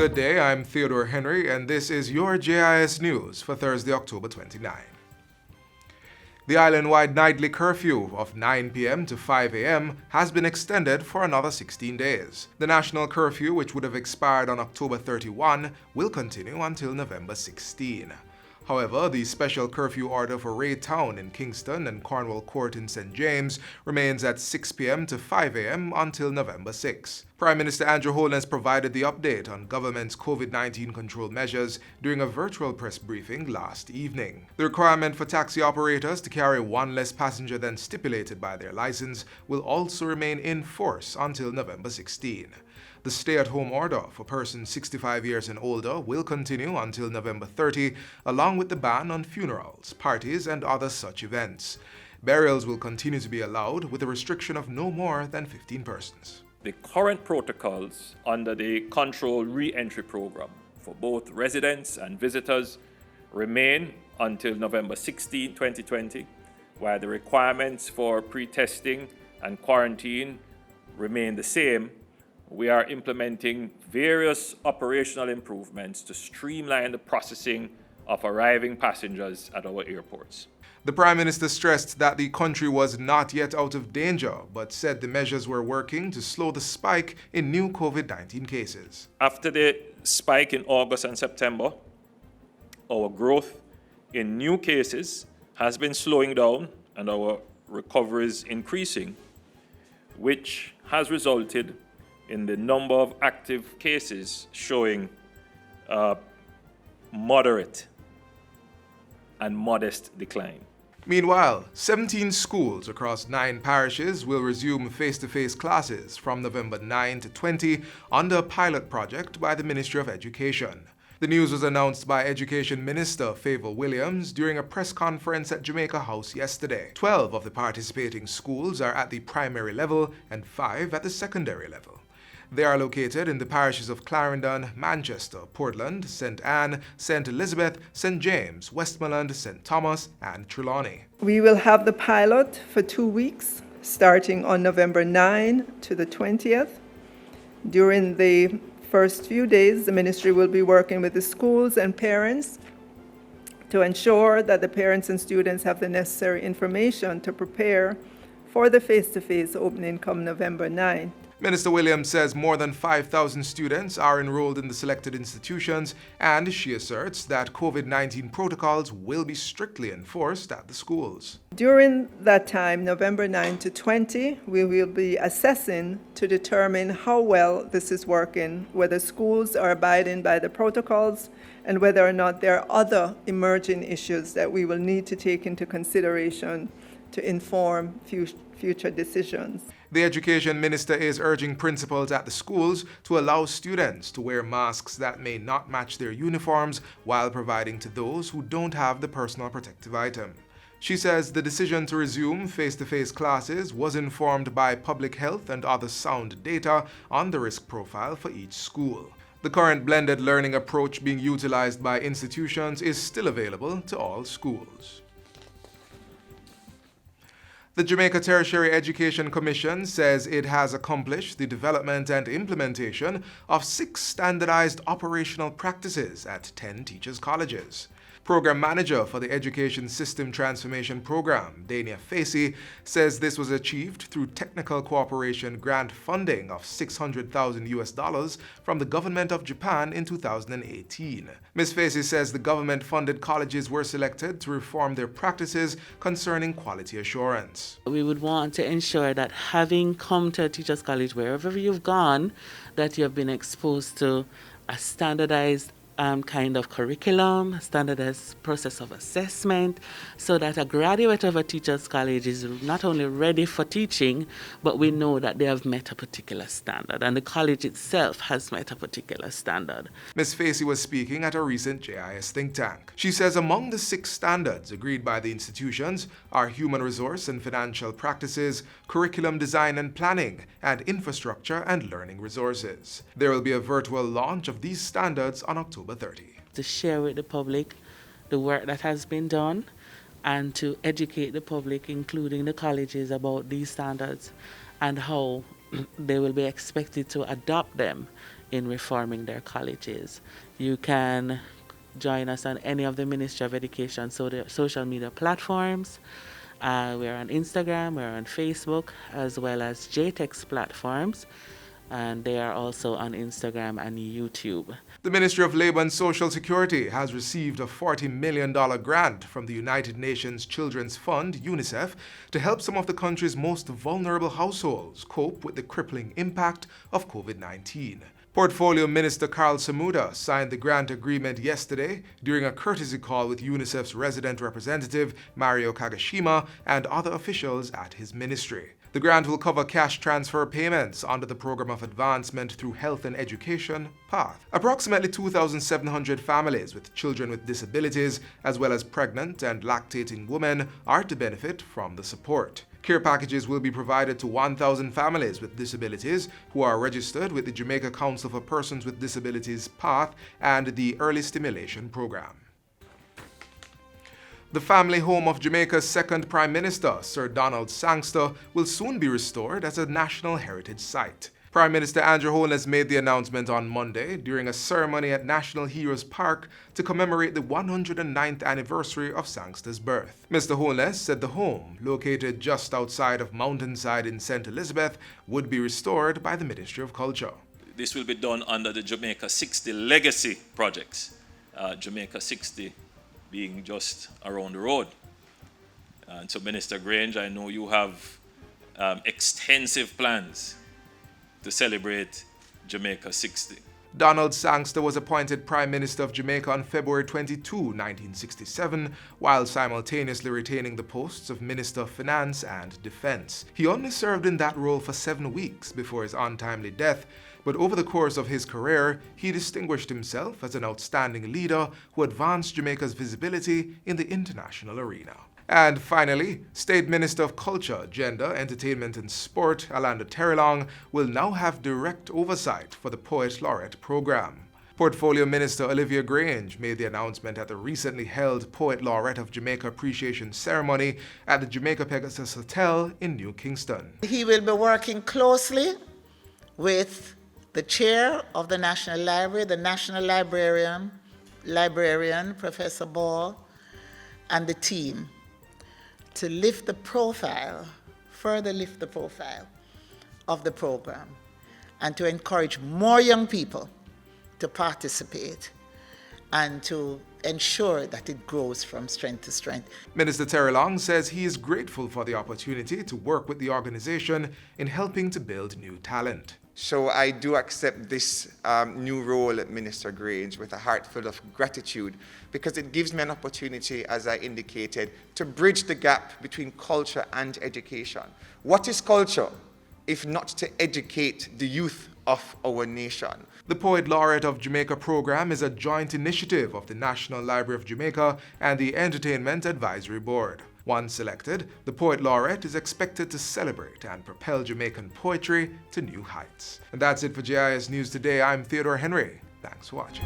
Good day, I'm Theodore Henry, and this is your JIS News for Thursday, October 29. The island-wide nightly curfew of 9 p.m. to 5 a.m. has been extended for another 16 days. The national curfew, which would have expired on October 31, will continue until November 16. However, the special curfew order for Ray Town in Kingston and Cornwall Court in St. James remains at 6 p.m. to 5 a.m. until November 6. Prime Minister Andrew Holness provided the update on government's COVID-19 control measures during a virtual press briefing last evening. The requirement for taxi operators to carry one less passenger than stipulated by their license will also remain in force until November 16. The stay-at-home order for persons 65 years and older will continue until November 30, along with the ban on funerals, parties, and other such events. Burials will continue to be allowed with a restriction of no more than 15 persons. The current protocols under the Control Re-Entry Program for both residents and visitors remain until November 16, 2020, while the requirements for pre-testing and quarantine remain the same. We are implementing various operational improvements to streamline the processing of arriving passengers at our airports. The Prime Minister stressed that the country was not yet out of danger, but said the measures were working to slow the spike in new COVID-19 cases. After the spike in August and September, our growth in new cases has been slowing down and our recovery is increasing, which has resulted in the number of active cases showing moderate and modest decline. Meanwhile, 17 schools across 9 parishes will resume face-to-face classes from November 9 to 20 under a pilot project by the Ministry of Education. The news was announced by Education Minister Favour Williams during a press conference at Jamaica House yesterday. 12 of the participating schools are at the primary level and 5 at the secondary level. They are located in the parishes of Clarendon, Manchester, Portland, St. Anne, St. Elizabeth, St. James, Westmoreland, St. Thomas, and Trelawney. We will have the pilot for 2 weeks, starting on November 9 to the 20th. During the first few days, the ministry will be working with the schools and parents to ensure that the parents and students have the necessary information to prepare for the face-to-face opening come November 9. Minister Williams says more than 5,000 students are enrolled in the selected institutions, and she asserts that COVID-19 protocols will be strictly enforced at the schools. During that time, November 9 to 20, we will be assessing to determine how well this is working, whether schools are abiding by the protocols, and whether or not there are other emerging issues that we will need to take into consideration to inform future decisions. The Education Minister is urging principals at the schools to allow students to wear masks that may not match their uniforms while providing to those who don't have the personal protective item. She says the decision to resume face-to-face classes was informed by public health and other sound data on the risk profile for each school. The current blended learning approach being utilized by institutions is still available to all schools. The Jamaica Tertiary Education Commission says it has accomplished the development and implementation of 6 standardized operational practices at 10 teachers' colleges. Program Manager for the Education System Transformation Program, Dania Facey, says this was achieved through technical cooperation grant funding of $600,000 from the government of Japan in 2018. Ms. Facey says the government-funded colleges were selected to reform their practices concerning quality assurance. We would want to ensure that having come to a teacher's college, wherever you've gone, that you have been exposed to a standardized kind of curriculum, standardized process of assessment, so that a graduate of a teacher's college is not only ready for teaching, but we know that they have met a particular standard, and the college itself has met a particular standard. Ms. Facey was speaking at a recent JIS think tank. She says among the 6 standards agreed by the institutions are human resource and financial practices, curriculum design and planning, and infrastructure and learning resources. There will be a virtual launch of these standards on October 30. To share with the public the work that has been done and to educate the public, including the colleges, about these standards and how they will be expected to adopt them in reforming their colleges. You can join us on any of the Ministry of Education social media platforms. We're on Instagram, we're on Facebook, as well as JTEX platforms, and they are also on Instagram and YouTube. The Ministry of Labor and Social Security has received a $40 million grant from the United Nations Children's Fund, UNICEF, to help some of the country's most vulnerable households cope with the crippling impact of COVID-19. Portfolio Minister Carl Samuda signed the grant agreement yesterday during a courtesy call with UNICEF's resident representative, Mario Kagashima, and other officials at his ministry. The grant will cover cash transfer payments under the Program of Advancement through Health and Education, PATH. Approximately 2,700 families with children with disabilities, as well as pregnant and lactating women, are to benefit from the support. Care packages will be provided to 1,000 families with disabilities who are registered with the Jamaica Council for Persons with Disabilities, PATH, and the Early Stimulation Program. The family home of Jamaica's second Prime Minister, Sir Donald Sangster, will soon be restored as a National Heritage Site. Prime Minister Andrew Holness made the announcement on Monday during a ceremony at National Heroes Park to commemorate the 109th anniversary of Sangster's birth. Mr. Holness said the home, located just outside of Mountainside in St. Elizabeth, would be restored by the Ministry of Culture. This will be done under the Jamaica 60 legacy projects. Jamaica 60 being just around the road. And so, Minister Grange, I know you have extensive plans to celebrate Jamaica 60. Donald Sangster was appointed Prime Minister of Jamaica on February 22, 1967, while simultaneously retaining the posts of Minister of Finance and Defense. He only served in that role for 7 weeks before his untimely death, but over the course of his career, he distinguished himself as an outstanding leader who advanced Jamaica's visibility in the international arena. And finally, State Minister of Culture, Gender, Entertainment and Sport, Alanda Terrelong, will now have direct oversight for the Poet Laureate program. Portfolio Minister Olivia Grange made the announcement at the recently held Poet Laureate of Jamaica Appreciation Ceremony at the Jamaica Pegasus Hotel in New Kingston. He will be working closely with the chair of the National Library, the National Librarian, Professor Ball, and the team to further lift the profile of the program, and to encourage more young people to participate and to ensure that it grows from strength to strength. Minister Terrelong says he is grateful for the opportunity to work with the organization in helping to build new talent. So I do accept this new role at Minister Grange with a heart full of gratitude, because it gives me an opportunity, as I indicated, to bridge the gap between culture and education. What is culture if not to educate the youth of our nation? The Poet Laureate of Jamaica program is a joint initiative of the National Library of Jamaica and the Entertainment Advisory Board. Once selected, the Poet Laureate is expected to celebrate and propel Jamaican poetry to new heights. And that's it for JIS News Today. I'm Theodore Henry. Thanks for watching.